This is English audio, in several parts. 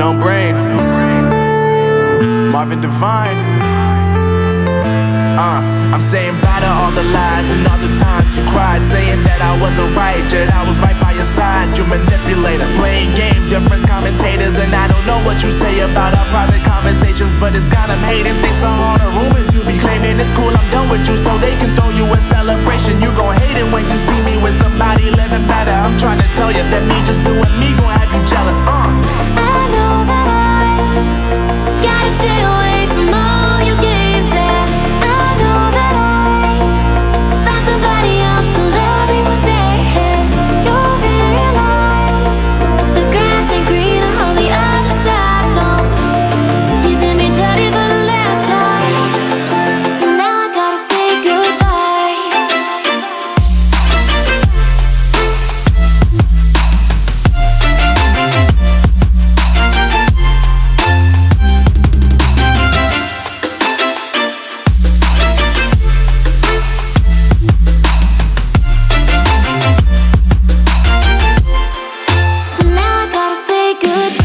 No brain. Marvin Divine. I'm saying bye to all the lies and all the times you cried, saying that I wasn't right, yet I was right by your side. You manipulator, playing games, your friends commentators, and I don't know what you say about our private conversations, but it's got them hating. Thanks to all the rumors you be claiming. It's cool, I'm done with you, so they can throw you a celebration. You gon' hate it when you see me with somebody living better. I'm trying to tell you that me just doing me gon' have you jealous. I know that I gotta stay away from all your games, yeah. I know that I found somebody else to love me one day, yeah. You'll realize the grass ain't greener on the other side, no. You did me dirty for the last time, so now I gotta say goodbye. So now I gotta say goodbye.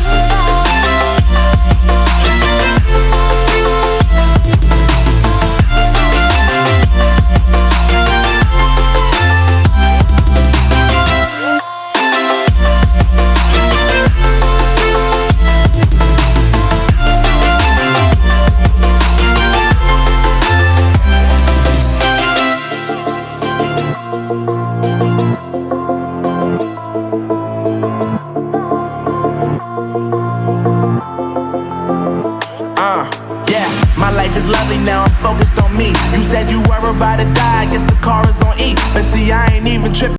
Yeah, my life is lovely now, I'm focused on me. You said you were about to die, I guess the car is on E. But see, I ain't even tripping.